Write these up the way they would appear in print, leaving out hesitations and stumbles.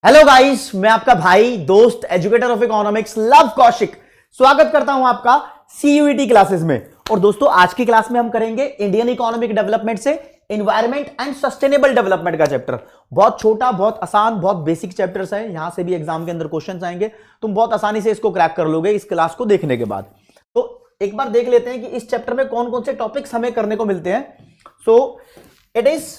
Hello guys, मैं आपका भाई दोस्त educator of economics love Kaushik स्वागत करता हूं आपका सीयूईटी क्लासेस में। और दोस्तों, आज की क्लास में हम करेंगे इंडियन इकोनॉमिक डेवलपमेंट से एनवायरमेंट एंड सस्टेनेबल डेवलपमेंट का चैप्टर। बहुत छोटा, बहुत आसान, बहुत बेसिक चैप्टर्स है। यहां से भी एग्जाम के अंदर क्वेश्चंस आएंगे, तुम बहुत आसानी से इसको क्रैक कर लोगे इस क्लास को देखने के बाद। तो एक बार देख लेते हैं कि इस चैप्टर में कौन कौन से टॉपिक्स हमें करने को मिलते हैं। So it is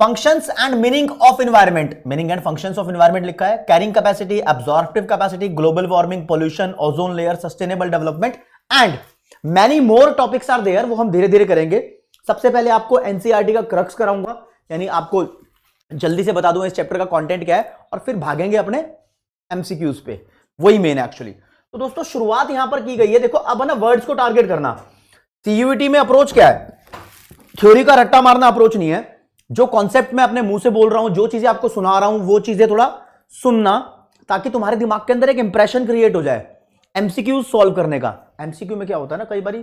functions and meaning of environment, meaning and functions of environment लिखा है। Carrying capacity, absorptive capacity, global warming, pollution, ozone layer, sustainable development and many more topics are there. वो हम धीरे धीरे करेंगे। सबसे पहले आपको एनसीईआरटी का क्रक्स कराऊंगा, यानी आपको जल्दी से बता दूंगा इस चैप्टर का कंटेंट क्या है, और फिर भागेंगे अपने एमसीक्यूज पे। वही मेन है एक्चुअली। तो दोस्तों, शुरुआत यहां पर की गई है। देखो, अब ना वर्ड्स को टारगेट करना। सीयूईटी में अप्रोच क्या है? थ्योरी का रट्टा मारना अप्रोच नहीं है। जो कॉन्सेप्ट मैं अपने मुंह से बोल रहा हूं, जो चीजें आपको सुना रहा हूं, वो चीजें थोड़ा सुनना, ताकि तुम्हारे दिमाग के अंदर एक इंप्रेशन क्रिएट हो जाए एमसीक्यू सॉल्व करने का। एमसीक्यू में क्या होता है ना, कई बार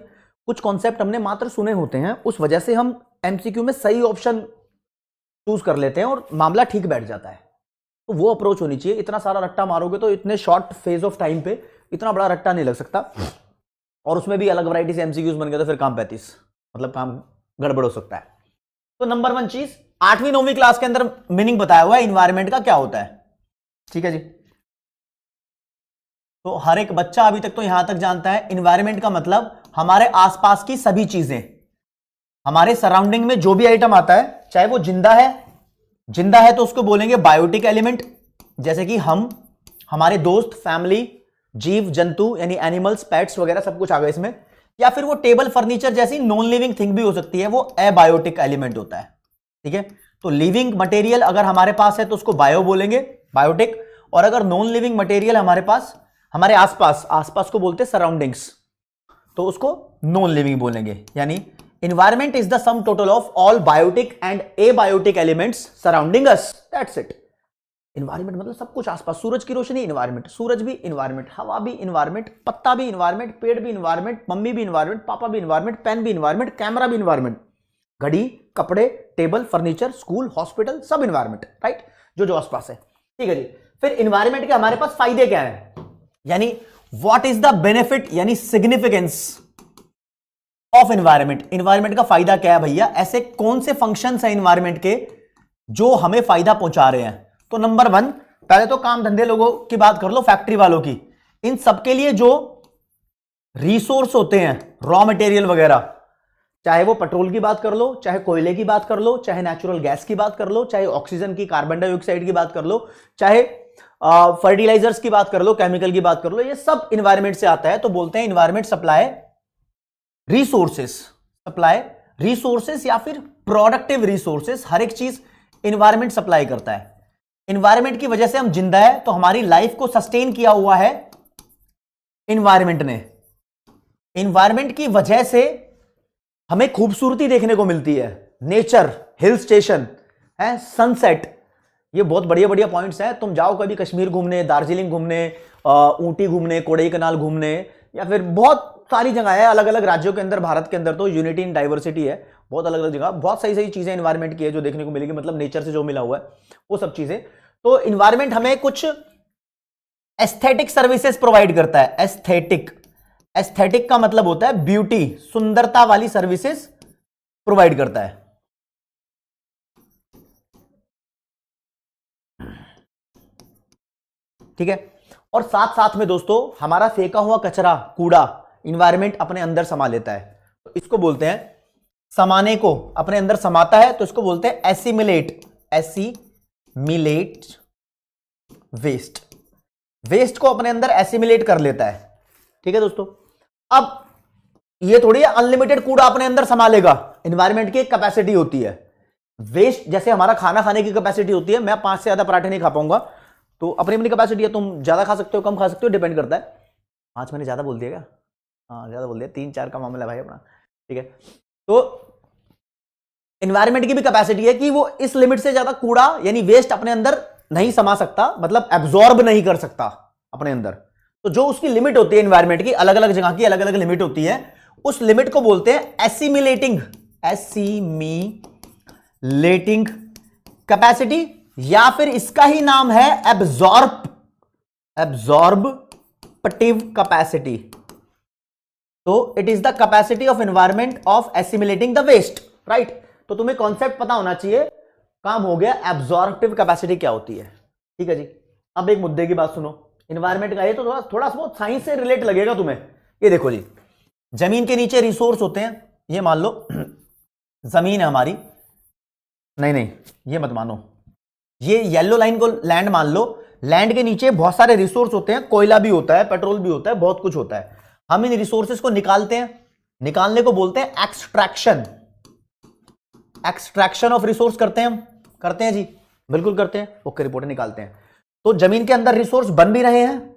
कुछ कॉन्सेप्ट हमने मात्र सुने होते हैं, उस वजह से हम एमसीक्यू में सही ऑप्शन चूज कर लेते हैं और मामला ठीक बैठ जाता है। तो वो अप्रोच होनी चाहिए। इतना सारा रट्टा मारोगे तो इतने शॉर्ट फेज ऑफ टाइम पे इतना बड़ा रट्टा नहीं लग सकता, और उसमें भी अलग वैरायटी से एमसीक्यूज बन गए तो फिर काम 35, मतलब काम गड़बड़ हो सकता है। तो नंबर 1 चीज, 8वीं 9वीं क्लास के अंदर मीनिंग बताया हुआ है इन्वायरमेंट का क्या होता है। ठीक है जी। तो हर एक बच्चा अभी तक तो यहां तक जानता है इन्वायरमेंट का मतलब हमारे आसपास की सभी चीजें, हमारे सराउंडिंग में जो भी आइटम आता है, चाहे वो जिंदा है तो उसको बोलेंगे बायोटिक एलिमेंट, जैसे कि हम, हमारे दोस्त, फैमिली, जीव जंतु यानी एनिमल्स, पेट्स वगैरह सब कुछ आ गए इसमें। या फिर वो टेबल फर्नीचर जैसी नॉन लिविंग थिंग भी हो सकती है, वो एबायोटिक एलिमेंट होता है। ठीक है। तो लिविंग मटेरियल अगर हमारे पास है तो उसको बायो बोलेंगे, बायोटिक। और अगर नॉन लिविंग मटेरियल हमारे पास, हमारे आसपास को बोलते हैं सराउंडिंग्स, तो उसको नॉन लिविंग बोलेंगे। यानी environment is the sum total of all biotic and abiotic elements surrounding us, that's it. Environment मतलब सब कुछ आसपास। सूरज की रोशनी इन्वायरमेंट, सूरज भी इन्वायरमेंट, हवा भी इन्वायरमेंट, पत्ता भी इन्वायरमेंट, पेड़ भी इन्वायरमेंट, मम्मी भी इन्वायरमेंट, पापा भी इन्वायरमेंट, पेन भी इन्वायरमेंट, कैमरा भी इन्वायरमेंट, घड़ी, कपड़े, टेबल फर्नीचर, स्कूल, हॉस्पिटल, सब इन्वायरमेंट, राइट, जो आसपास है। ठीक है जी। फिर इन्वायरमेंट के हमारे पास फायदे क्या है, यानी व्हाट इज द बेनिफिट, यानी सिग्निफिकेंस ऑफ इन्वायरमेंट। इन्वायरमेंट का फायदा क्या है भैया? ऐसे कौन से फंक्शंस हैं इन्वायरमेंट के जो हमें फायदा पहुंचा रहे हैं? तो नंबर 1, पहले तो काम धंधे लोगों की बात कर लो, फैक्ट्री वालों की। इन सबके लिए जो रिसोर्स होते हैं, रॉ मटेरियल वगैरह, चाहे वो पेट्रोल की बात कर लो, चाहे कोयले की बात कर लो, चाहे नेचुरल गैस की बात कर लो, चाहे ऑक्सीजन की, कार्बन डाइऑक्साइड की बात कर लो, चाहे फर्टिलाइजर्स की बात कर लो, केमिकल की बात कर लो, ये सब इन्वायरमेंट से आता है। तो बोलते हैं इन्वायरमेंट सप्लाई रिसोर्सेस या फिर प्रोडक्टिव रिसोर्सेस। हर एक चीज इन्वायरमेंट सप्लाई करता है। इन्वायरमेंट की वजह से हम जिंदा है, तो हमारी लाइफ को सस्टेन किया हुआ है इन्वायरमेंट ने। इन्वायरमेंट की वजह से हमें खूबसूरती देखने को मिलती है, नेचर, हिल स्टेशन है, सनसेट, ये बहुत बढ़िया बढ़िया पॉइंट्स हैं। तुम जाओ कभी कश्मीर घूमने, दार्जिलिंग घूमने, ऊटी घूमने, कोडई कनाल घूमने, या फिर बहुत सारी जगह है अलग अलग राज्यों के अंदर। भारत के अंदर तो यूनिटी इन डाइवर्सिटी है, बहुत अलग अलग जगह, बहुत सही सही चीजें इन्वायरमेंट की है जो देखने को मिलेगी, मतलब नेचर से जो मिला हुआ है वो सब चीजें। तो इन्वायरमेंट हमें कुछ एस्थेटिक सर्विसेज प्रोवाइड करता है। एस्थेटिक का मतलब होता है ब्यूटी, सुंदरता वाली सर्विसेज प्रोवाइड करता है। ठीक है। और साथ साथ में दोस्तों, हमारा फेंका हुआ कचरा, कूड़ा इन्वायरमेंट अपने अंदर समा लेता है, तो इसको बोलते हैं, समाने को अपने अंदर समाता है तो इसको बोलते हैं एसिमिलेट वेस्ट को अपने अंदर एसिमिलेट कर लेता है। ठीक है दोस्तों। अब ये थोड़ी अनलिमिटेड कूड़ा अपने अंदर समा लेगा, इन्वायरमेंट की एक कैपेसिटी होती है। वेस्ट, जैसे हमारा खाना खाने की कैपेसिटी होती है, मैं 5 से ज्यादा पराठे नहीं खा पाऊंगा, तो अपनी अपनी कैपेसिटी है। तुम ज्यादा खा सकते हो, कम खा सकते हो, डिपेंड करता है। 5 मैंने ज्यादा बोल दिया क्या? हाँ, ज्यादा बोल दिया, 3-4 का मामला है भाई अपना। ठीक है। तो एनवायरमेंट की भी कैपेसिटी है कि वो इस लिमिट से ज्यादा कूड़ा यानी वेस्ट अपने अंदर नहीं समा सकता, मतलब एब्जॉर्ब नहीं कर सकता अपने अंदर। तो जो उसकी लिमिट होती है एनवायरमेंट की, अलग अलग जगह की अलग अलग लिमिट होती है, उस लिमिट को बोलते हैं एसिमिलेटिंग कैपेसिटी या फिर इसका ही नाम है एब्जॉर्बटिव कैपेसिटी। तो it is the capacity of environment of assimilating the waste, right. तो तुम्हें कॉन्सेप्ट पता होना चाहिए, काम हो गया। एब्जॉर्बटिव कैपेसिटी क्या होती है, ठीक है जी। अब एक मुद्दे की बात सुनो, एनवायरमेंट का ये तो थोड़ा बहुत साइंस से रिलेट लगेगा तुम्हें। ये देखो जी, जमीन के नीचे रिसोर्स होते हैं, ये मान लो जमीन है हमारी, नहीं ये मत मानो, ये येलो लाइन को लैंड मान लो। लैंड के नीचे बहुत सारे रिसोर्स होते हैं, कोयला भी होता है, पेट्रोल भी होता है, बहुत कुछ होता है। हम इन रिसोर्सेज को निकालते हैं, निकालने को बोलते हैं एक्सट्रैक्शन। एक्सट्रैक्शन ऑफ रिसोर्स करते हैं हम, करते हैं जी, बिल्कुल करते हैं। ओके, रिपोर्ट निकालते हैं। तो जमीन के अंदर रिसोर्स बन भी रहे हैं,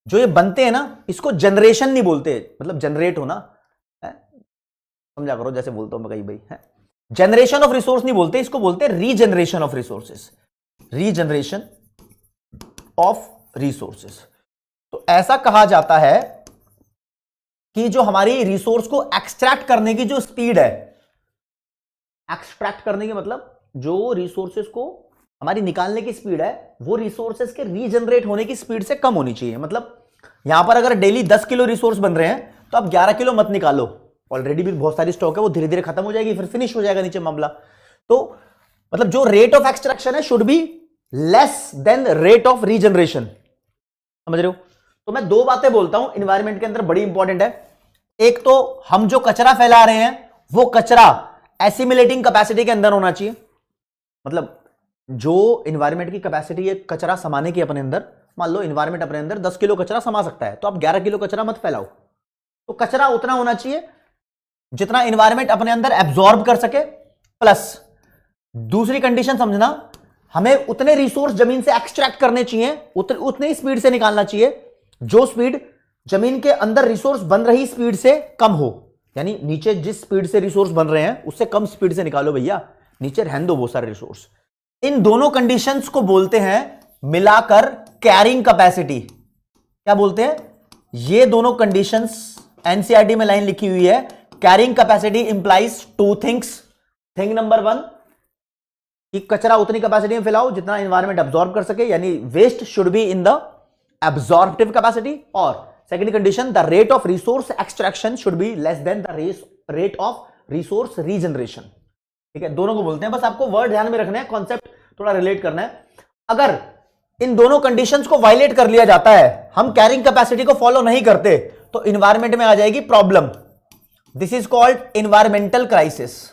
जो ये बनते हैं ना, इसको जनरेशन नहीं बोलते, मतलब जनरेट होना, समझा करो जैसे बोलता हूं मैं कहीं भाई है। जनरेशन ऑफ रिसोर्स नहीं बोलते, इसको बोलते हैं regeneration of resources, regeneration of resources. तो ऐसा कहा जाता है कि जो हमारी रिसोर्स को एक्सट्रैक्ट करने की जो स्पीड है, एक्सट्रैक्ट करने की मतलब जो रिसोर्सेस को हमारी निकालने की स्पीड है, वो रिसोर्सेस के रीजनरेट होने की स्पीड से कम होनी चाहिए। मतलब यहां पर अगर डेली 10 किलो रिसोर्स बन रहे हैं तो आप 11 किलो मत निकालो, ऑलरेडी भी बहुत सारी स्टॉक है, वो धीरे धीरे खत्म हो जाएगी, फिर फिनिश हो जाएगा नीचे मामला। तो मतलब जो रेट ऑफ एक्सट्रैक्शन है should be less then rate of regeneration, समझ रहे हो। तो मैं दो बातें बोलता हूं एनवायरमेंट के अंदर, बड़ी इंपॉर्टेंट है। एक तो हम जो कचरा फैला रहे हैं वो कचरा एसिमिलेटिंग कैपेसिटी के अंदर होना चाहिए, मतलब जो एनवायरमेंट की कैपेसिटी है कचरा समाने की अपने अंदर, मान लो एनवायरमेंट अपने अंदर 10 किलो कचरा समा सकता है, तो आप 11 किलो कचरा मत फैलाओ। तो कचरा उतना होना चाहिए जितना एनवायरमेंट अपने अंदर एब्जॉर्ब कर सके, प्लस दूसरी कंडीशन समझना, हमें उतने रिसोर्स जमीन से एक्सट्रैक्ट करने चाहिए, उतनी स्पीड से निकालना चाहिए जो स्पीड जमीन के अंदर रिसोर्स बन रही स्पीड से कम हो। यानी नीचे जिस स्पीड से रिसोर्स बन रहे हैं उससे कम स्पीड से निकालो भैया, नीचे रहने दो बहुत सारे रिसोर्स। इन दोनों कंडीशंस को बोलते हैं मिलाकर कैरिंग कैपेसिटी। क्या बोलते हैं ये दोनों कंडीशंस, एनसीईआरटी में लाइन लिखी हुई है, carrying capacity implies two things. Thing number 1 कि कचरा उतनी कैपेसिटी में फैलाओ जितना एनवायरमेंट एब्जॉर्ब कर सके, यानी waste should be in the absorptive capacity. और second condition, the rate of resource extraction should be less than the rate of resource regeneration. ठीक है, दोनों को बोलते हैं, बस आपको वर्ड ध्यान में रखना है, कॉन्सेप्ट थोड़ा रिलेट करना है। अगर इन दोनों कंडीशंस को वायलेट कर लिया जाता है, हम कैरिंग कैपेसिटी को फॉलो नहीं करते, तो एनवायरमेंट में आ जाएगी problem. This is called environmental crisis.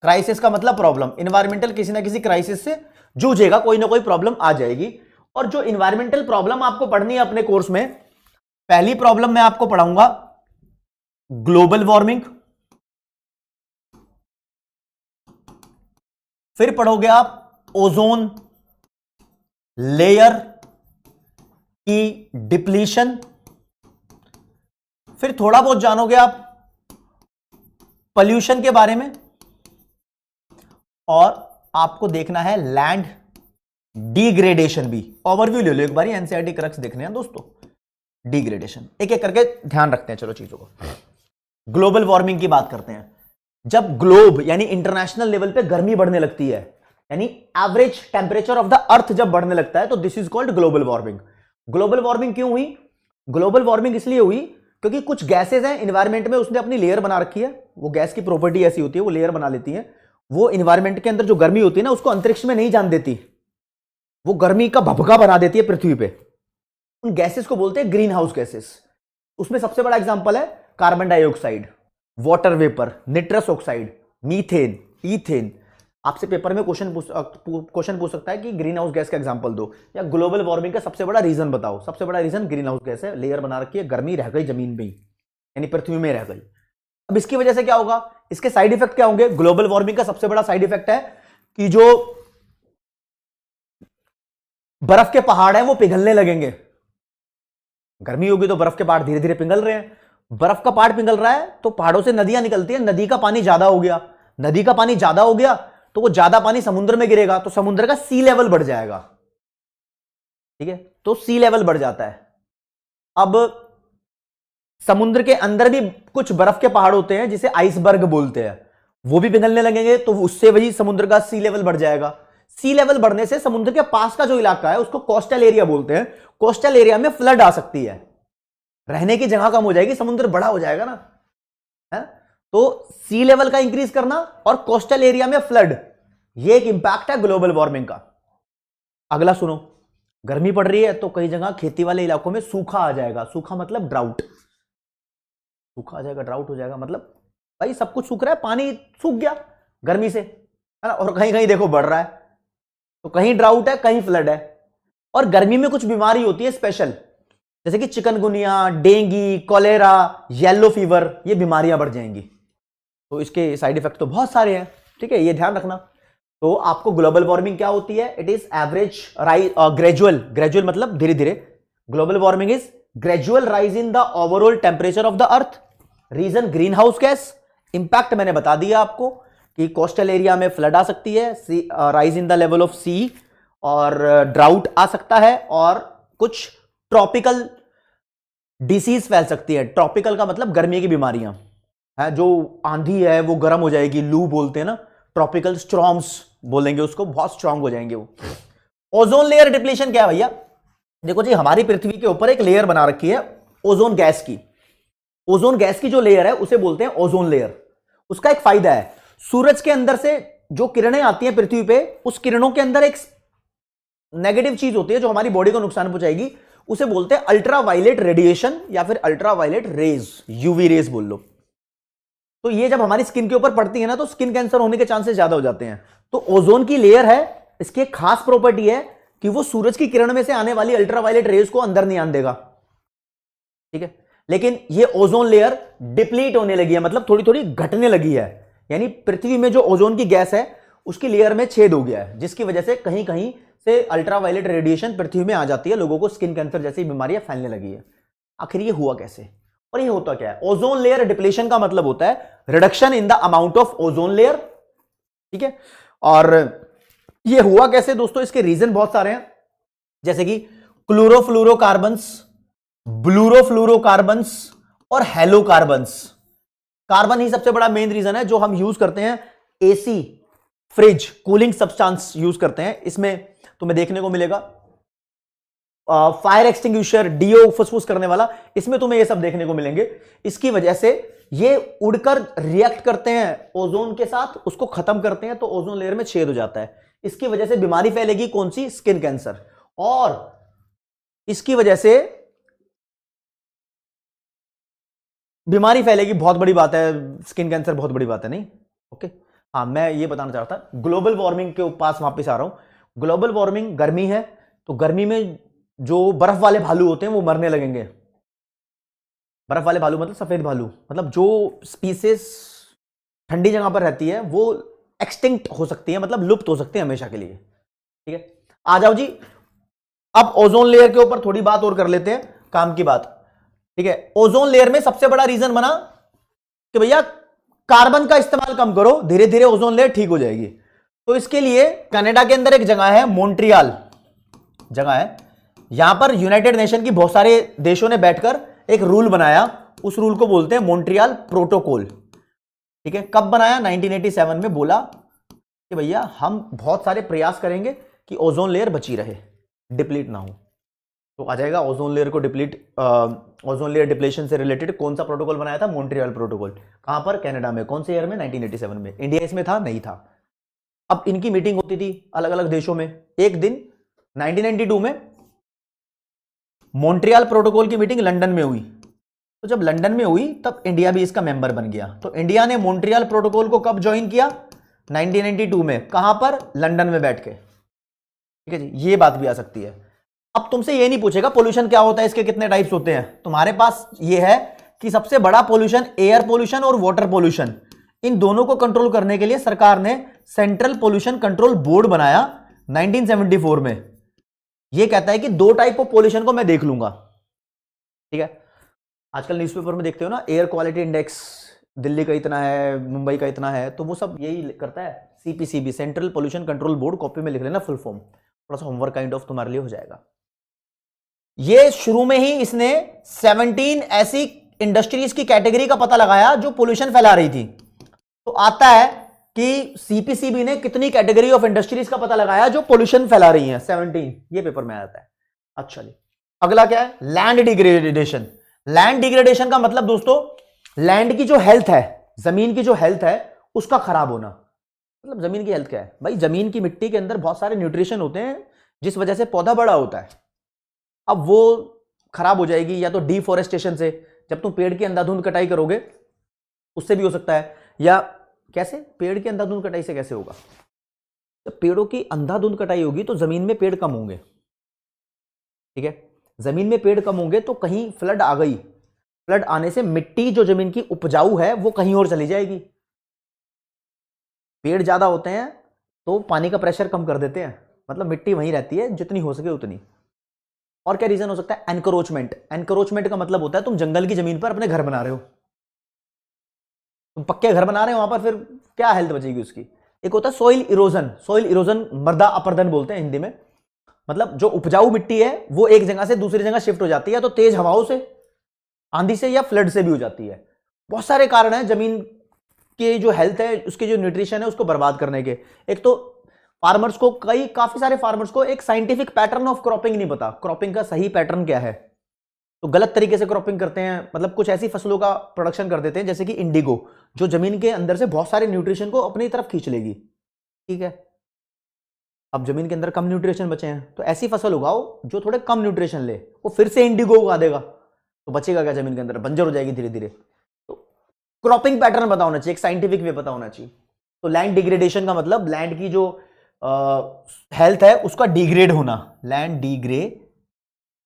Crisis का मतलब प्रॉब्लम, एनवायरमेंटल किसी ना किसी क्राइसिस से जूझेगा, कोई ना कोई प्रॉब्लम आ जाएगी। और जो एनवायरमेंटल प्रॉब्लम आपको पढ़नी है अपने कोर्स में, पहली प्रॉब्लम मैं आपको पढ़ाऊंगा ग्लोबल वार्मिंग, फिर पढ़ोगे आप ओजोन लेयर की डिप्लीशन, फिर थोड़ा बहुत जानोगे आप पॉल्यूशन के बारे में, और आपको देखना है लैंड डिग्रेडेशन भी। ओवरव्यू ले लो एक बार, एनसीईआरटी क्रक्स देखने हैं दोस्तों। डिग्रेडेशन एक एक करके ध्यान रखते हैं, चलो चीजों को। ग्लोबल वार्मिंग की बात करते हैं। जब ग्लोब यानी इंटरनेशनल लेवल पे गर्मी बढ़ने लगती है, यानी एवरेज टेम्परेचर ऑफ द अर्थ जब बढ़ने लगता है, तो this is called global warming. Global warming क्यों हुई? ग्लोबल वार्मिंग इसलिए हुई क्योंकि कुछ गैसेज हैं एनवायरमेंट में, उसने अपनी लेयर बना रखी है। वो गैस की प्रॉपर्टी ऐसी होती है, वो लेयर बना लेती है, वो एनवायरमेंट के अंदर जो गर्मी होती है ना, उसको अंतरिक्ष में नहीं जान देती, वो गर्मी का भभका बना देती है पृथ्वी पे। उन गैसेस को बोलते हैं ग्रीन हाउस गैसेस। उसमें सबसे बड़ा एग्जांपल है carbon dioxide, water vapour, nitrous oxide, methane, ethane. आपसे पेपर में क्वेश्चन पूछ सकता है कि ग्रीन हाउस गैस का एग्जांपल दो, या ग्लोबल वार्मिंग का सबसे बड़ा रीजन बताओ। सबसे बड़ा रीजन ग्रीन हाउस गैस है, लेयर बना रखी है, गर्मी रह गई जमीन में ही, यानी पृथ्वी में रह गई। अब इसकी वजह से क्या होगा, इसके साइड इफेक्ट क्या होंगे? ग्लोबल वार्मिंग का सबसे बड़ा साइड इफेक्ट है कि जो बर्फ के पहाड़ हैं वो पिघलने लगेंगे। गर्मी होगी तो बर्फ के पहाड़ धीरे धीरे पिघल रहे हैं, बर्फ का पहाड़ पिघल रहा है तो पहाड़ों से नदियां निकलती है, नदी का पानी ज्यादा हो गया, नदी का पानी ज्यादा हो गया तो वो ज्यादा पानी समुद्र में गिरेगा, तो समुद्र का सी लेवल बढ़ जाएगा। ठीक है, तो सी लेवल बढ़ जाता है। अब समुद्र के अंदर भी कुछ बर्फ के पहाड़ होते हैं जिसे आइसबर्ग बोलते हैं, वो भी पिघलने लगेंगे, तो उससे वही समुद्र का सी लेवल बढ़ जाएगा। सी लेवल बढ़ने से समुद्र के पास का जो इलाका है उसको कोस्टल एरिया बोलते हैं। कोस्टल एरिया में फ्लड आ सकती है, रहने की जगह कम हो जाएगी, समुद्र बड़ा हो जाएगा ना, है? तो सी लेवल का इंक्रीज करना और कोस्टल एरिया में फ्लड, ये एक इंपैक्ट है ग्लोबल वार्मिंग का। अगला सुनो, गर्मी पड़ रही है तो कई जगह खेती वाले इलाकों में सूखा आ जाएगा। सूखा मतलब ड्राउट, सूखा आ जाएगा, ड्राउट हो जाएगा, मतलब भाई सब कुछ सूख रहा है, पानी सूख गया गर्मी से, है ना। और कहीं कहीं देखो बढ़ रहा है, तो कहीं ड्राउट है कहीं फ्लड है। और गर्मी में कुछ बीमारी होती है स्पेशल, जैसे कि chikungunya, dengue, cholera, yellow fever, ये बीमारियां बढ़ जाएंगी। तो इसके साइड इफेक्ट तो बहुत सारे हैं, ठीक है, ये ध्यान रखना। तो आपको ग्लोबल वार्मिंग क्या होती है? It is average gradual, gradual मतलब धीरे धीरे। Global warming is gradual rise in the overall temperature of the earth. Reason greenhouse gas. Impact मैंने बता दिया आपको कि कोस्टल एरिया में फ्लड आ सकती है, rise in the level of sea, और ड्राउट आ सकता है, और कुछ ट्रॉपिकल डिसीज फैल सकती है। ट्रॉपिकल का मतलब गर्मी की बीमारियां है, जो आंधी है वो गर्म हो जाएगी, लू बोलते हैं ना, ट्रॉपिकल स्ट्रॉम्स बोलेंगे उसको, बहुत स्ट्रांग हो जाएंगे वो। ओजोन लेयर डिप्लीशन क्या है भैया? देखो जी, हमारी पृथ्वी के ऊपर एक लेयर बना रखी है ओजोन गैस की। ओजोन गैस की जो लेयर है उसे बोलते हैं ओजोन लेयर। उसका एक फायदा है, सूरज के अंदर से जो किरणें आती हैं पृथ्वी पे, उस किरणों के अंदर एक नेगेटिव चीज होती है जो हमारी बॉडी को नुकसान पहुंचाएगी, उसे बोलते हैं अल्ट्रा वायलेट रेडिएशन या फिर ultraviolet rays, UV rays बोल लो। तो ये जब हमारी स्किन के ऊपर पड़ती है ना, तो स्किन कैंसर होने के चांसेस ज्यादा हो जाते हैं। तो ओजोन की लेयर है, इसकी एक खास प्रॉपर्टी है कि वो सूरज की किरण में से आने वाली अल्ट्रावायलेट रेज को अंदर नहीं आने देगा, ठीक है। लेकिन ये ओजोन लेयर डिप्लीट होने लगी है, मतलब थोड़ी थोड़ी घटने लगी है। यानी पृथ्वी में जो ओजोन की गैस है उसकी लेयर में छेद हो गया है, जिसकी वजह से कहीं कहीं से अल्ट्रावायलेट रेडिएशन पृथ्वी में आ जाती है, लोगों को स्किन कैंसर जैसी बीमारियां फैलने लगी है। आखिर ये हुआ कैसे और ये होता क्या है? ओजोन लेयर डिप्लीशन का मतलब होता है reduction in the amount of ozone layer, ठीक है। और ये हुआ कैसे दोस्तों? इसके रीजन बहुत सारे हैं, जैसे कि क्लोरोफ्लोरोकार्बन्स, ब्लूरोफ्लोरोकार्बन्स और हेलोकार्बन्स। कार्बन ही सबसे बड़ा मेन रीजन है, जो हम यूज करते हैं AC, fridge, cooling substance use करते हैं। इसमें तुम्हें देखने को मिलेगा फायर एक्सटिंग्विशर, डीओ फुसफुस करने वाला, इसमें तुम्हें ये सब देखने को मिलेंगे। इसकी वजह से ये उड़कर रिएक्ट करते हैं ओजोन के साथ, उसको खत्म करते हैं, तो ओजोन लेयर में छेद हो जाता है। इसकी वजह से बीमारी फैलेगी, कौन सी? Skin cancer. और इसकी वजह से बीमारी फैलेगी, बहुत बड़ी बात है, स्किन कैंसर बहुत बड़ी बात है, नहीं? ओके, हाँ, मैं ये बताना चाहता था, ग्लोबल वार्मिंग के पास वापस आ रहा हूं। ग्लोबल वार्मिंग, गर्मी है तो गर्मी में जो बर्फ वाले भालू होते हैं वो मरने लगेंगे। बर्फ वाले भालू मतलब सफेद भालू, मतलब जो स्पीसीज ठंडी जगह पर रहती है वो एक्सटिंक्ट हो सकती है, मतलब लुप्त हो सकती है हमेशा के लिए, ठीक है। आ जाओ जी, अब ओजोन लेयर के ऊपर थोड़ी बात और कर लेते हैं, काम की बात, ठीक है। ओजोन लेयर में सबसे बड़ा रीजन बना कि भैया कार्बन का इस्तेमाल कम करो, धीरे धीरे ओजोन लेयर ठीक हो जाएगी। तो इसके लिए कनाडा के अंदर एक जगह है, मॉन्ट्रियल जगह है, यहां पर यूनाइटेड नेशन की बहुत सारे देशों ने बैठकर एक रूल बनाया, उस रूल को बोलते हैं मॉन्ट्रियल प्रोटोकॉल, ठीक है। कब बनाया? 1987 में। बोला कि भैया हम बहुत सारे प्रयास करेंगे कि ओजोन लेयर बची रहे, डिप्लीट ना हो। तो आ जाएगा ओजोन लेयर को डिप्लीट, ओजोन लेयर डिप्लीशन से रिलेटेड कौन सा प्रोटोकॉल बनाया था? Montreal protocol. कहां पर? कनाडा में। कौन से ईयर में? 1987 में। इंडिया इसमें था? नहीं था। अब इनकी मीटिंग होती थी अलग अलग देशों में। एक दिन 1992 में मॉन्ट्रियल प्रोटोकॉल की मीटिंग लंदन में हुई। तो जब लंदन में हुई तब इंडिया भी इसका मेंबर बन गया। तो इंडिया ने मॉन्ट्रियल प्रोटोकॉल को कब ज्वाइन किया? 1992 में। कहां पर? लंदन में बैठ के, ठीक है जी। ये बात भी आ सकती है। अब तुमसे ये नहीं पूछेगा पोल्यूशन क्या होता है, इसके कितने टाइप्स होते हैं। तुम्हारे पास ये है कि सबसे बड़ा पोल्यूशन एयर पोल्यूशन और वाटर पोल्यूशन, इन दोनों को कंट्रोल करने के लिए सरकार ने सेंट्रल पोल्यूशन कंट्रोल बोर्ड बनाया 1974 में। यह कहता है कि दो टाइप ऑफ पोल्यूशन को मैं देख लूंगा, ठीक है। आजकल न्यूज़पेपर में देखते हो ना, एयर क्वालिटी इंडेक्स दिल्ली का इतना है, मुंबई का इतना है, तो वो सब यही करता है CPCB, central pollution control board. Copy में लिख लेना फुल फॉर्म, थोड़ा सा होमवर्क काइंड ऑफ तुम्हारे लिए हो जाएगा। ये शुरू में ही इसने 17 ऐसी इंडस्ट्रीज की कैटेगरी का पता लगाया जो पोल्यूशन फैला रही थी। तो आता है कि सीपीसीबी ने कितनी कैटेगरी ऑफ इंडस्ट्रीज का पता लगाया जो पोल्यूशन फैला रही हैं, 17, ये पेपर में आता है। अच्छा जी, अगला क्या है, लैंड डिग्रेडेशन। लैंड डिग्रेडेशन का मतलब दोस्तों लैंड की जो हेल्थ है, जमीन की जो हेल्थ है उसका खराब होना। मतलब जमीन की हेल्थ क्या है भाई, जमीन की मिट्टी के अंदर बहुत सारे न्यूट्रिशन होते हैं जिस वजह से पौधा बड़ा होता है। अब वो खराब हो जाएगी या तो डिफोरेस्टेशन से, जब तुम पेड़ की अंधाधुंध कटाई करोगे उससे भी हो सकता है, या कैसे, पेड़ की अंधाधुंध कटाई से कैसे होगा, जब पेड़ों की अंधाधुंध कटाई होगी तो जमीन में पेड़ कम होंगे, ठीक है, जमीन में पेड़ कम होंगे तो कहीं फ्लड आ गई, फ्लड आने से मिट्टी जो जमीन की उपजाऊ है वो कहीं और चली जाएगी। पेड़ ज्यादा होते हैं तो पानी का प्रेशर कम कर देते हैं, मतलब मिट्टी वहीं रहती है जितनी हो सके उतनी। और क्या रीजन हो सकता है, एनक्रोचमेंट। एनक्रोचमेंट का मतलब होता है तुम जंगल की जमीन पर अपने घर बना रहे हो, तुम पक्के घर बना रहे हो वहां पर, फिर क्या हेल्थ बचेगी उसकी। एक होता है सोइल इरोजन। सोइल इरोजन मृदा अपरदन बोलते हैं हिंदी में, मतलब जो उपजाऊ मिट्टी है वो एक जगह से दूसरी जगह शिफ्ट हो जाती है, तो तेज हवाओं से, आंधी से या फ्लड से भी हो जाती है। बहुत सारे कारण हैं जमीन की जो हेल्थ है, उसके जो न्यूट्रिशन है उसको बर्बाद करने के। एक तो फार्मर्स को, काफी सारे फार्मर्स को एक साइंटिफिक पैटर्न ऑफ क्रॉपिंग नहीं पता, क्रॉपिंग का सही पैटर्न क्या है, तो गलत तरीके से क्रॉपिंग करते हैं, मतलब कुछ ऐसी फसलों का प्रोडक्शन कर देते हैं जैसे कि इंडिगो, जो जमीन के अंदर से बहुत सारे न्यूट्रिशन को अपनी तरफ खींच लेगी, ठीक है। अब जमीन के अंदर कम न्यूट्रिशन बचे हैं तो ऐसी फसल उगाओ जो थोड़े कम न्यूट्रिशन ले, वो फिर से इंडिगो उगा देगा, तो बचेगा क्या जमीन के अंदर, बंजर हो जाएगी धीरे धीरे। तो क्रॉपिंग पैटर्न पता होना चाहिए, एक साइंटिफिक वे पता होना चाहिए। तो लैंड डिग्रेडेशन का मतलब लैंड की जो हेल्थ है उसका डिग्रेड होना, land degradation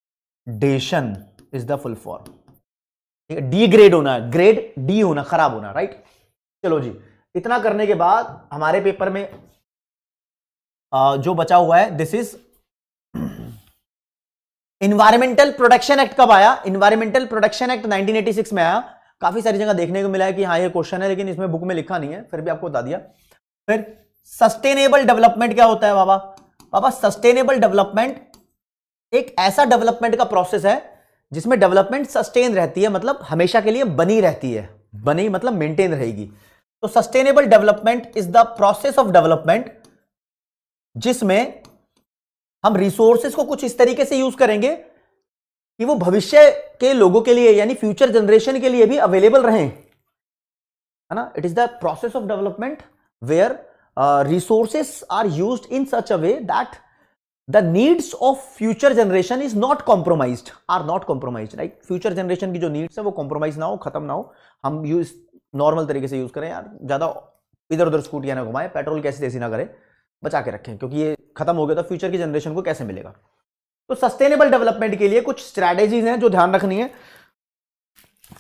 is the full form, ठीक है, डिग्रेड होना, ग्रेड डी होना, खराब होना, राइट। चलो जी, इतना करने के बाद हमारे पेपर में जो बचा हुआ है, this is environmental protection act. कब आया, इन्वायरमेंटल प्रोटेक्शन एक्ट 1986 में आया। काफी सारी जगह देखने को मिला है कि हाँ ये क्वेश्चन है, लेकिन इसमें बुक में लिखा नहीं है, फिर भी आपको बता दिया। फिर सस्टेनेबल डेवलपमेंट क्या होता है बाबा, बाबा सस्टेनेबल डेवलपमेंट एक ऐसा डेवलपमेंट का प्रोसेस है जिसमें डेवलपमेंट सस्टेन रहती है, मतलब हमेशा के लिए बनी रहती है, बनी मतलब मेंटेन रहेगी। तो sustainable development is the process of development जिसमें हम रिसोर्सेज को कुछ इस तरीके से यूज करेंगे कि वो भविष्य के लोगों के लिए यानी फ्यूचर जनरेशन के लिए भी अवेलेबल रहें, है ना। It is the process of development where resources are used in such a way that the needs of future generation is not compromised, right? Future generation की जो नीड्स है वो कॉम्प्रोमाइज ना हो, खत्म ना हो, हम यूज नॉर्मल तरीके से यूज करें यार, ज्यादा इधर उधर स्कूटियां ना घुमाएं, पेट्रोल कैसी तैसी ना करें, बचा के रखें, क्योंकि ये खत्म हो गया तो फ्यूचर की जनरेशन को कैसे मिलेगा। तो सस्टेनेबल डेवलपमेंट के लिए कुछ स्ट्रैटेजीज हैं जो ध्यान रखनी है,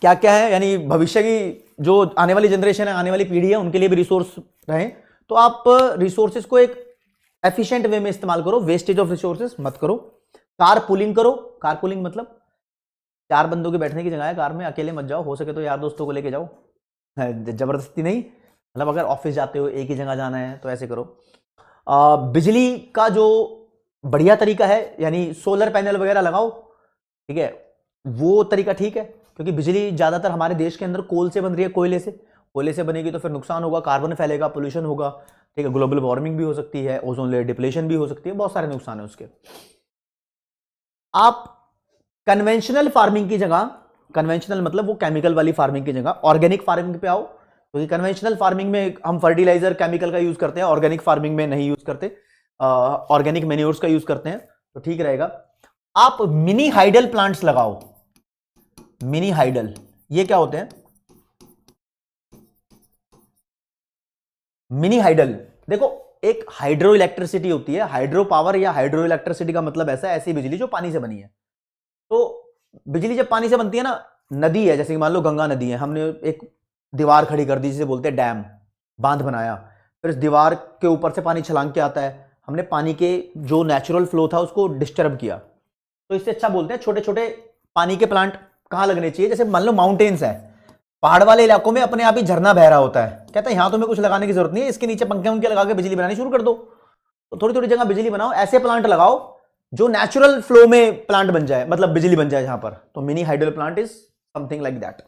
क्या क्या है, यानी भविष्य की जो आने वाली जनरेशन है, आने वाली पीढ़ी है, उनके लिए भी रिसोर्स रहे। तो आप रिसोर्सेज को एक एफिशिएंट वे में इस्तेमाल करो, वेस्टेज ऑफ रिसोर्सेज मत करो। कार पुलिंग करो, कार पुलिंग मतलब 4 बंदों के बैठने की जगह है कार में, अकेले मत जाओ, हो सके तो यार दोस्तों को लेके जाओ, जबरदस्ती नहीं, मतलब अगर ऑफिस जाते हो एक ही जगह जाना है तो ऐसे करो। बिजली का जो बढ़िया तरीका है यानी सोलर पैनल वगैरह लगाओ, ठीक है, वो तरीका ठीक है, क्योंकि बिजली ज्यादातर हमारे देश के अंदर कोल से बन रही है, कोयले से बनेगी तो फिर नुकसान होगा, कार्बन फैलेगा, पोल्यूशन होगा, ठीक है, ग्लोबल वार्मिंग भी हो सकती है, ओजोन लेयर डिप्लेशन भी हो सकती है, बहुत सारे नुकसान है उसके। आप कन्वेंशनल फार्मिंग की जगह, कन्वेंशनल मतलब वो केमिकल वाली फार्मिंग की जगह ऑर्गेनिक फार्मिंग पे आओ, क्योंकि कन्वेंशनल फार्मिंग में हम फर्टिलाइजर केमिकल का यूज करते हैं, ऑर्गेनिक फार्मिंग में नहीं यूज करते, ऑर्गेनिक मेन्योर्स का यूज करते हैं, तो ठीक रहेगा। आप मिनी हाइडल प्लांट्स लगाओ, मिनी हाइडल ये क्या होते हैं, मिनी हाइडल देखो, एक हाइड्रो इलेक्ट्रिसिटी होती है, हाइड्रो पावर या हाइड्रो इलेक्ट्रिसिटी का मतलब ऐसा ऐसी बिजली जो पानी से बनी है। तो बिजली जब पानी से बनती है ना, नदी है जैसे कि मान लो गंगा नदी है, हमने एक दीवार खड़ी कर दी जिसे बोलते हैं डैम, बांध बनाया, फिर इस दीवार के ऊपर से पानी छलांग के आता है, हमने पानी के जो नेचुरल फ्लो था उसको डिस्टर्ब किया, तो इससे अच्छा बोलते हैं छोटे छोटे पानी के प्लांट कहां लगने चाहिए, जैसे मान लो माउंटेन्स है, पहाड़ वाले इलाकों में अपने आप ही झरना बह रहा होता है, कहता है यहां तुम्हें कुछ लगाने की जरूरत नहीं है, इसके नीचे पंखे उनके लगा के बिजली बनानी शुरू कर दो, तो थोड़ी थोड़ी जगह बिजली बनाओ, ऐसे प्लांट लगाओ जो नेचुरल फ्लो में प्लांट बन जाए, मतलब बिजली बन जाए जहां पर, तो mini hydel plant is something like that,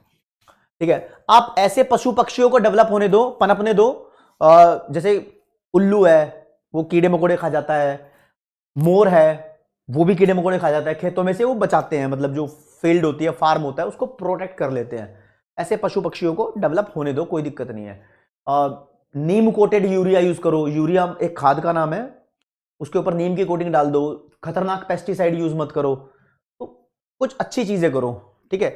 ठीक है। आप ऐसे पशु पक्षियों को डेवलप होने दो, पनपने दो, जैसे उल्लू है वो कीड़े मकोड़े खा जाता है, मोर है वो भी कीड़े मकोड़े खा जाता है, खेतों में से वो बचाते हैं, मतलब जो फील्ड होती है, फार्म होता है, उसको प्रोटेक्ट कर लेते हैं। ऐसे पशु पक्षियों को डेवलप होने दो, कोई दिक्कत नहीं है। नीम कोटेड यूरिया यूज करो, यूरिया एक खाद का नाम है, उसके ऊपर नीम की कोटिंग डाल दो। खतरनाक पेस्टिसाइड यूज मत करो, तो कुछ अच्छी चीजें करो, ठीक है।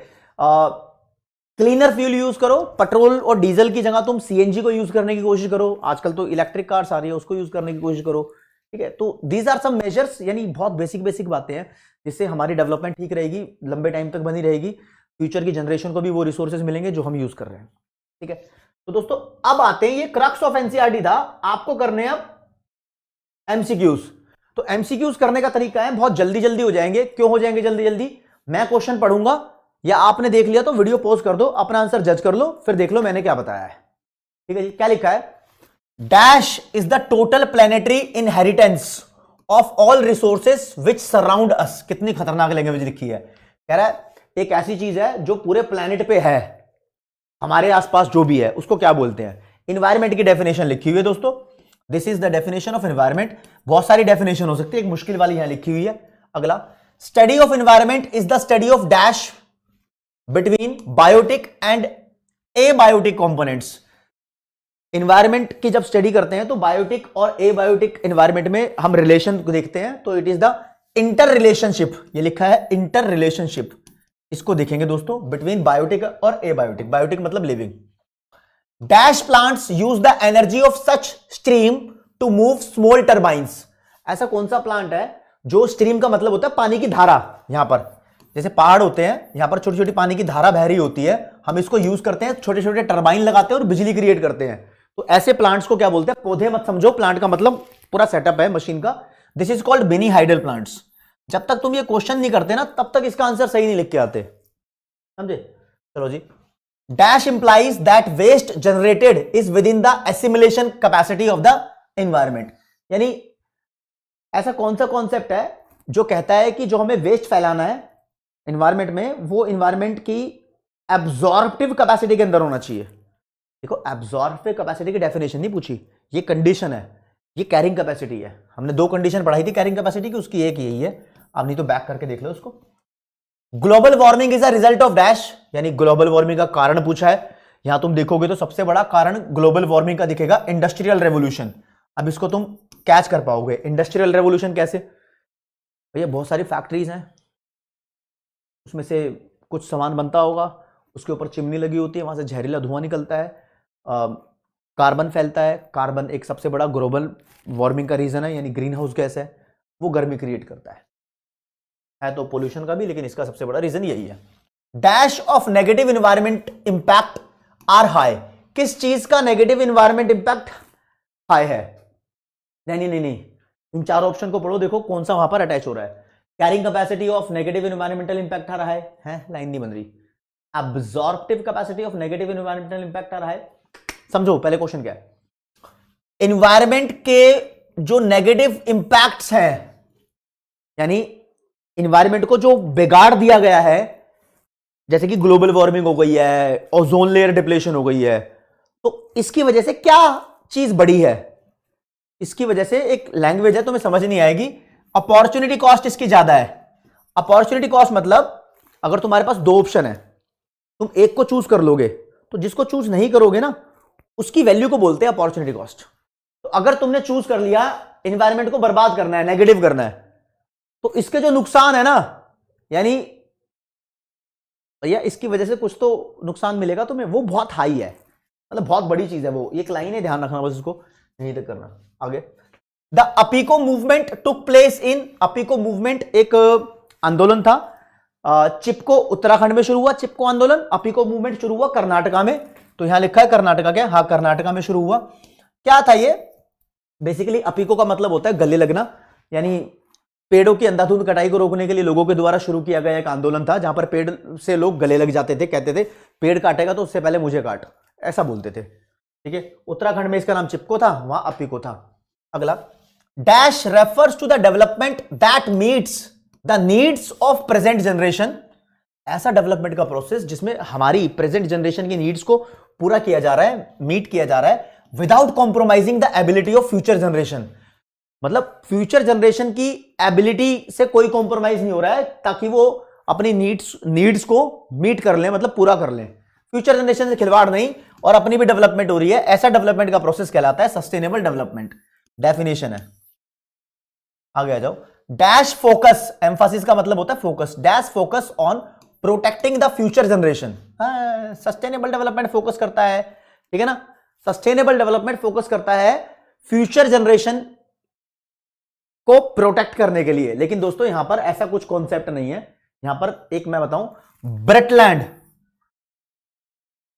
क्लीनर फ्यूल यूज करो, पेट्रोल और डीजल की जगह तुम सीएनजी को यूज करने की कोशिश करो। आजकल तो इलेक्ट्रिक कार्स आ रही है, उसको यूज करने की कोशिश करो, ठीक है। तो दीज आर सम मेजर्स, यानी बहुत बेसिक बातें हैं जिससे हमारी डेवलपमेंट ठीक रहेगी, लंबे टाइम तक बनी रहेगी, फ्यूचर की जनरेशन को भी वो रिसोर्सेज मिलेंगे जो हम यूज कर रहे हैं, ठीक है। तो दोस्तों अब आते हैं, ये क्रक्स ऑफ एनसीईआरटी था, आपको करने अब एमसीक्यूज। तो एमसीक्यूज करने का तरीका है, बहुत जल्दी हो जाएंगे। क्यों हो जाएंगे जल्दी? मैं क्वेश्चन पढ़ूंगा, या आपने देख लिया तो वीडियो पॉज कर दो, अपना आंसर जज कर लो, फिर देख लो मैंने क्या बताया है, ठीक है जी। क्या लिखा है? Dash is the total planetary inheritance of all resources which surround us. कितनी खतरनाक लैंग्वेज लिखी है। कह रहा है एक ऐसी चीज है जो पूरे प्लैनेट पे है, हमारे आसपास जो भी है उसको क्या बोलते हैं। इन्वायरमेंट की डेफिनेशन लिखी हुई है दोस्तों, this is the definition of environment. बहुत सारी डेफिनेशन हो सकती है, एक मुश्किल वाली यहां लिखी हुई है। अगला, study of environment is the study of dash between biotic and abiotic components. Environment की जब स्टडी करते हैं तो बायोटिक और एबायोटिक एनवायरमेंट में हम रिलेशन को देखते हैं, तो it is the interrelationship. ये लिखा है इंटर रिलेशनशिप, इसको देखेंगे दोस्तों, बिटवीन बायोटिक और एबायोटिक। बायोटिक मतलब living. Dash plants use the energy of such stream to move small turbines. ऐसा कौन सा प्लांट है जो, स्ट्रीम का मतलब होता है पानी की धारा, यहां पर जैसे पहाड़ होते हैं, यहां पर छोटी छोटी पानी की धारा बह रही होती है, हम इसको यूज करते हैं, छोटे छोटे टर्बाइन लगाते हैं और बिजली क्रिएट करते हैं। तो ऐसे प्लांट्स को क्या बोलते हैं? पौधे मत समझो, प्लांट का मतलब पूरा सेटअप है मशीन का। This is called Binny hydel plants. जब तक तुम ये क्वेश्चन नहीं करते ना, तब तक इसका आंसर सही नहीं लिख के आते, समझे? चलो जी। Dash implies that waste generated is within the assimilation capacity of the environment. यानी ऐसा कौन सा कॉन्सेप्ट है जो कहता है कि जो हमें वेस्ट फैलाना है एनवायरमेंट में, वो एनवायरमेंट की एब्जॉर्प्टिव कैपेसिटी के अंदर होना चाहिए। देखो, एब्जॉर्प्टिव कैपेसिटी की डेफिनेशन नहीं पूछी, ये कंडीशन है, ये कैरिंग कैपेसिटी है। हमने दो कंडीशन पढ़ाई थी कैरिंग कैपेसिटी की, उसकी एक यही है, अब नहीं तो बैक करके देख लो उसको। Global warming is a result of dash, यानी ग्लोबल वार्मिंग का कारण पूछा है। यहां तुम देखोगे तो सबसे बड़ा कारण ग्लोबल वार्मिंग का दिखेगा, इंडस्ट्रियल रेवोल्यूशन। अब इसको तुम कैच कर पाओगे, इंडस्ट्रियल रेवोल्यूशन कैसे? भैया बहुत सारी फैक्ट्रीज हैं, उसमें से कुछ सामान बनता होगा, उसके ऊपर चिमनी लगी होती है, वहां से जहरीला धुआं निकलता है, कार्बन फैलता है। कार्बन एक सबसे बड़ा ग्लोबल वार्मिंग का रीजन है, यानी ग्रीन हाउस गैस है, वो गर्मी क्रिएट करता है तो पोल्यूशन का भी, लेकिन इसका सबसे बड़ा रीजन यही है। Dash of negative environment impact are high. किस चीज का नेगेटिव एनवायरमेंट इंपैक्ट हाई है? नहीं, इन चार ऑप्शन को पढ़ो, देखो कौन सा वहां पर अटैच हो रहा है। Carrying capacity of negative environmental impact आ रहा है, लाइन नहीं बन रही। Absorptive capacity of negative environmental impact आ रहा है। समझो पहले क्वेश्चन क्या है। एनवायरमेंट के जो नेगेटिव इंपैक्ट्स हैं, यानी एनवायरमेंट को जो बिगाड़ दिया गया है, जैसे कि ग्लोबल वार्मिंग हो गई है, ओजोन लेयर डिप्लेशन हो गई है, तो इसकी वजह से क्या चीज बड़ी है? इसकी वजह से एक लैंग्वेज है, तुम्हें समझ नहीं आएगी। अपॉर्चुनिटी कॉस्ट इसकी ज्यादा है। अपॉर्चुनिटी कॉस्ट मतलब अगर तुम्हारे पास दो ऑप्शन है, तुम एक को चूज कर लोगे, तो जिसको चूज नहीं करोगे ना, उसकी वैल्यू को बोलते हैं अपॉर्चुनिटी कॉस्ट। तो अगर तुमने चूज कर लिया एनवायरमेंट को बर्बाद करना है, नेगेटिव करना है, तो इसके जो नुकसान है ना, यानी भैया इसकी वजह से कुछ तो नुकसान मिलेगा तुम्हें, वो बहुत हाई है, मतलब बहुत बड़ी चीज है वो। एक लाइन है, ध्यान रखना बस, इसको नहीं तक करना। आगे, the Appiko movement took place in. Appiko movement एक आंदोलन था, चिपको उत्तराखंड में शुरू हुआ, चिपको आंदोलन। अपिको मूवमेंट शुरू हुआ कर्नाटका में, तो यहां लिखा है कर्नाटका क्या? हाँ, कर्नाटका में शुरू हुआ। क्या था ये? बेसिकली अपिको का मतलब होता है गले लगना, यानी पेड़ों की अंधाधुंध कटाई को रोकने के लिए लोगों के द्वारा शुरू किया गया एक आंदोलन था, जहां पर पेड़ से लोग गले लग जाते थे, कहते थे पेड़ काटेगा तो उससे पहले मुझे काट, ऐसा बोलते थे, ठीक है। उत्तराखंड में इसका नाम चिपको था, वहां अपिको था। अगला, dash refers to the development that meets the needs of present generation. ऐसा डेवलपमेंट का प्रोसेस जिसमें हमारी प्रेजेंट जनरेशन की नीड्स को पूरा किया जा रहा है, मीट किया जा रहा है। Without compromising the ability of future generation. मतलब फ्यूचर जनरेशन की एबिलिटी से कोई कॉम्प्रोमाइज नहीं हो रहा है ताकि वो अपनी नीड्स को मीट कर लें, मतलब पूरा कर लें। फ्यूचर जनरेशन से खिलवाड़ नहीं, और अपनी भी डेवलपमेंट हो रही है। ऐसा डेवलपमेंट का प्रोसेस कहलाता है सस्टेनेबल डेवलपमेंट। डेफिनेशन है, आगे आ जाओ। डैश फोकस, एम्फासिस का मतलब होता है focus. Dash focus on protecting the future generation. Sustainable development focus करता है, ठीक है ना, सस्टेनेबल डेवलपमेंट फोकस करता है फ्यूचर जनरेशन को प्रोटेक्ट करने के लिए। लेकिन दोस्तों यहां पर ऐसा कुछ कॉन्सेप्ट नहीं है। यहां पर एक मैं बताऊं,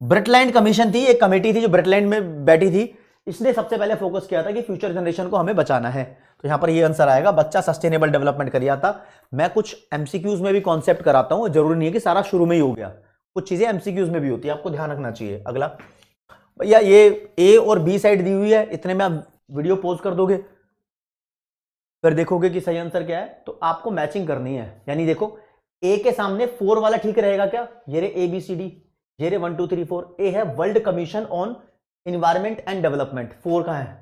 ब्रिटलैंड कमीशन थी, एक कमेटी थी जो ब्रिटलैंड में बैठी थी। इसने सबसे पहले फोकस किया था कि फ्यूचर जनरेशन को हमें बचाना है। तो यहां पर ये आंसर आएगा, बच्चा सस्टेनेबल डेवलपमेंट कर था। मैं कुछ एमसीक्यूज में भी कॉन्सेप्ट कराता हूं, जरूरी नहीं है कि सारा शुरू में ही हो गया, कुछ चीजें एमसीक्यूज में भी होती है, आपको ध्यान रखना चाहिए। अगला भैया, ये ए और बी साइड दी हुई है, इतने में आप वीडियो पॉज कर दोगे, फिर देखोगे कि सही आंसर क्या है। तो आपको मैचिंग करनी है, यानी देखो ए के सामने 4 वाला ठीक रहेगा क्या? ये रे ए बी सी डी, ये रे 1 2 3 4। ए है world commission on environment and development. 4 कहां है?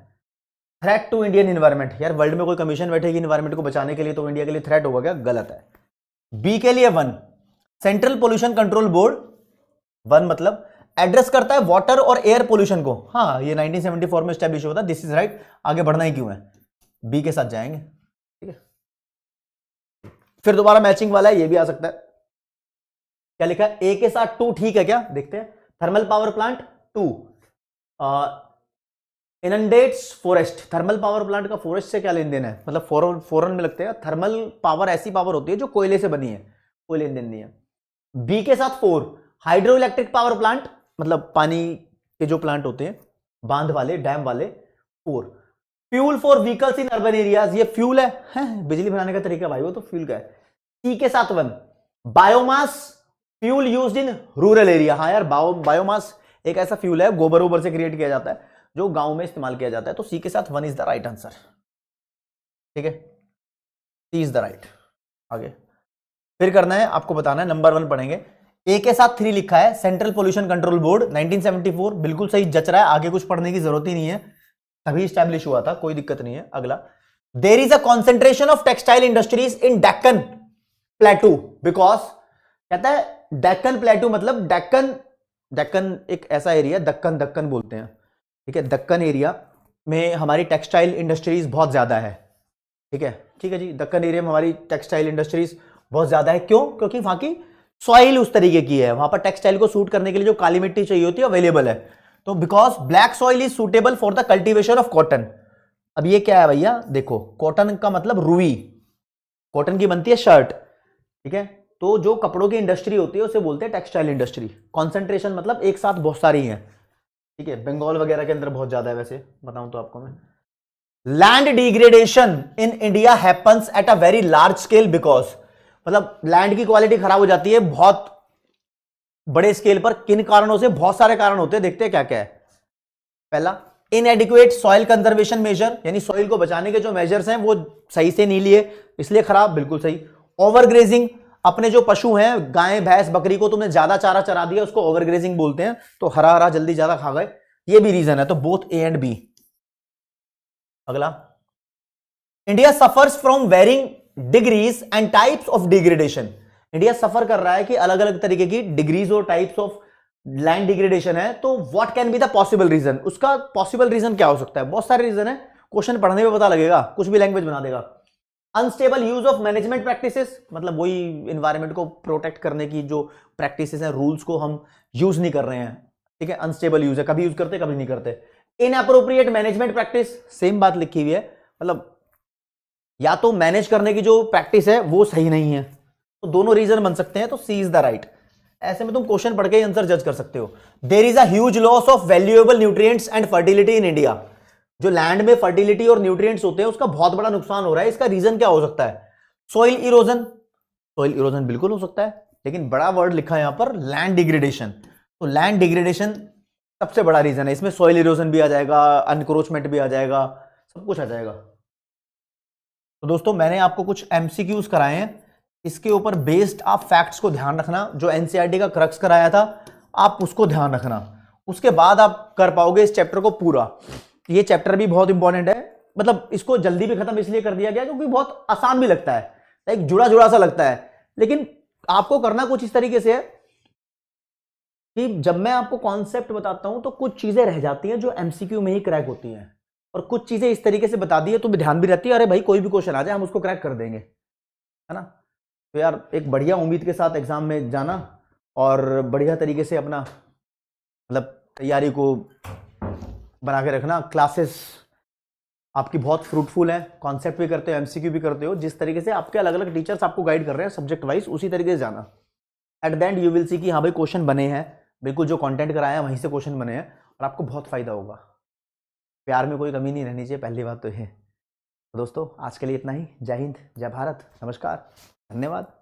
Threat to Indian environment. यार वर्ल्ड में कोई कमीशन बैठेगी इन्वायरमेंट को बचाने के लिए, तो इंडिया के लिए थ्रेट होगा क्या? गलत है। बी के लिए 1, सेंट्रल पोल्यूशन कंट्रोल बोर्ड। 1 मतलब एड्रेस करता है वाटर और एयर पोल्यूशन को। हाँ, ये 1974 में स्टैब्लिश हुआ था। This is right. आगे बढ़ना ही क्यों है, बी के साथ जाएंगे, ठीक है। फिर दोबारा मैचिंग वाला है, ये भी आ सकता है। क्या लिखा है? ए के साथ 2 ठीक है क्या? देखते हैं। Thermal power plant 2, inundates forest. Thermal power plant का फॉरेस्ट से क्या लेन देन है? मतलब फॉरन में लगते हैं। थर्मल पावर ऐसी पावर होती है जो कोयले से बनी है, कोई लेन देन नहीं है। बी के साथ 4, हाइड्रो इलेक्ट्रिक पावर प्लांट, मतलब पानी के जो प्लांट होते हैं, बांध वाले, डैम वाले। 4, fuel for vehicles in urban areas. ये फ्यूल है, बिजली बनाने का तरीका भाई, वो तो फ्यूल का है। सी के साथ 1, biomass fuel used in rural area. हाँ यार, बायोमास एक ऐसा फ्यूल है, गोबर वोबर से क्रिएट किया जाता है, जो गांव में इस्तेमाल किया जाता है। तो सी के साथ 1 इज द राइट आंसर, ठीक है। सी इज द राइट। आगे फिर करना है, आपको बताना है। नंबर 1 पढ़ेंगे। ए के साथ 3 लिखा है, सेंट्रल पोल्यूशन कंट्रोल बोर्ड 1974, बिल्कुल सही जच रहा है। आगे कुछ पढ़ने की जरूरत ही नहीं है, तभी स्टैब्लिश हुआ था, कोई दिक्कत नहीं है। अगला, there is a concentration of textile industries in Deccan plateau because, कहता है डेक्कन प्लेटू मतलब डेक्कन एक ऐसा एरिया, दक्कन बोलते हैं, ठीक है। दक्कन एरिया में हमारी टेक्सटाइल इंडस्ट्रीज बहुत ज्यादा है, ठीक है जी। दक्कन एरिया में हमारी टेक्सटाइल इंडस्ट्रीज बहुत ज्यादा है। क्यों? क्योंकि वहां की सॉइल उस तरीके की है, वहां पर टेक्सटाइल को सूट करने के लिए जो काली मिट्टी चाहिए होती है अवेलेबल है। तो because black soil is suitable for the cultivation of cotton. अब ये क्या है भैया? देखो, कॉटन का मतलब रुई, कॉटन की बनती है शर्ट, ठीक है। तो जो कपड़ों की इंडस्ट्री होती है उसे बोलते हैं टेक्सटाइल इंडस्ट्री। कॉन्सेंट्रेशन मतलब एक साथ बहुत सारी है, ठीक है। बंगाल वगैरह के अंदर बहुत ज्यादा है, वैसे बताऊं तो आपको मैं। Land degradation in India happens at a very large scale because, मतलब लैंड की क्वालिटी खराब हो जाती है बहुत बड़े स्केल पर। किन कारणों से? बहुत सारे कारण होते हैं, देखते हैं क्या क्या है। पहला, इनएडिक्वेट सॉइल कंजर्वेशन मेजर, यानी सॉइल को बचाने के जो मेजर्स हैं वो सही से नहीं लिए, इसलिए खराब, बिल्कुल सही। ओवरग्रेजिंग, अपने जो पशु हैं, गाय भैंस बकरी को तुमने ज्यादा चारा चरा दिया, उसको ओवरग्रेजिंग बोलते हैं, तो हरा हरा जल्दी ज्यादा खा गए, ये भी रीजन है। तो बोथ ए एंड बी। अगला, India suffers from varying degrees and types of degradation. India suffer कर रहा है कि अलग अलग तरीके की डिग्रीज और टाइप्स ऑफ लैंड डिग्रेडेशन है। तो what can be the possible reason? उसका पॉसिबल रीजन क्या हो सकता है? बहुत सारे रीजन है, क्वेश्चन पढ़ने में पता लगेगा, कुछ भी लैंग्वेज बना देगा। Unstable use of management practices, मतलब वही इन्वायरमेंट को प्रोटेक्ट करने की जो प्रैक्टिसेस हैं, रूल्स को हम यूज नहीं कर रहे हैं, ठीक है। अनस्टेबल यूज है, कभी यूज करते कभी नहीं करते। इनएप्रोप्रिएट मैनेजमेंट प्रैक्टिस, सेम बात लिखी हुई है, मतलब या तो मैनेज करने की जो प्रैक्टिस है वो सही नहीं है, तो दोनों रीजन बन सकते हैं। तो सी इज द राइट। ऐसे में तुम क्वेश्चन पढ़ के आंसर जज कर सकते हो। There is a huge loss of valuable nutrients and fertility in India. जो लैंड में फर्टिलिटी और न्यूट्रिएंट्स होते हैं उसका बहुत बड़ा नुकसान हो रहा है। इसका रीजन क्या हो सकता है? सॉइल इरोजन, सॉइल इरोजन बिल्कुल हो सकता है, लेकिन बड़ा वर्ड लिखा है यहां पर, लैंड डिग्रेडेशन। तो लैंड डिग्रेडेशन सबसे बड़ा रीजन है, इसमें सॉइल इरोजन भी आ जाएगा, अनक्रोचमेंट भी आ जाएगा, सब कुछ आ जाएगा। तो दोस्तों मैंने आपको कुछ एमसीक्यूज कराए हैं, इसके ऊपर बेस्ड आप फैक्ट्स को ध्यान रखना। जो एनसीईआरटी का क्रक्स कराया था आप उसको ध्यान रखना, उसके बाद आप कर पाओगे इस चैप्टर को पूरा। ये चैप्टर भी बहुत इंपॉर्टेंट है, मतलब इसको जल्दी भी खत्म इसलिए कर दिया गया क्योंकि बहुत आसान भी लगता है, एक जुड़ा जुड़ा सा लगता है, लेकिन आपको करना कुछ इस तरीके से है कि जब मैं आपको कॉन्सेप्ट बताता हूं तो कुछ चीजें रह जाती हैं जो एमसीक्यू में ही क्रैक होती हैं, और कुछ चीजें इस तरीके से बता दी है तो ध्यान भी रहती है, अरे भाई कोई भी क्वेश्चन आ जाए हम उसको क्रैक कर देंगे, है ना। तो यार एक बढ़िया उम्मीद के साथ एग्जाम में जाना और बढ़िया तरीके से अपना मतलब तैयारी को बना के रखना। क्लासेस आपकी बहुत फ्रूटफुल है, कॉन्सेप्ट भी करते हो, एमसीक्यू भी करते हो, जिस तरीके से आपके अलग अलग टीचर्स आपको गाइड कर रहे हैं सब्जेक्ट वाइज, उसी तरीके से जाना। At the end you will see कि हाँ भाई क्वेश्चन बने हैं, बिल्कुल जो कंटेंट कराया है वहीं से क्वेश्चन बने हैं, और आपको बहुत फायदा होगा। प्यार में कोई कमी नहीं रहनी चाहिए, पहली बात तो ये। तो दोस्तों आज के लिए इतना ही। जय हिंद, जय भारत, नमस्कार, धन्यवाद।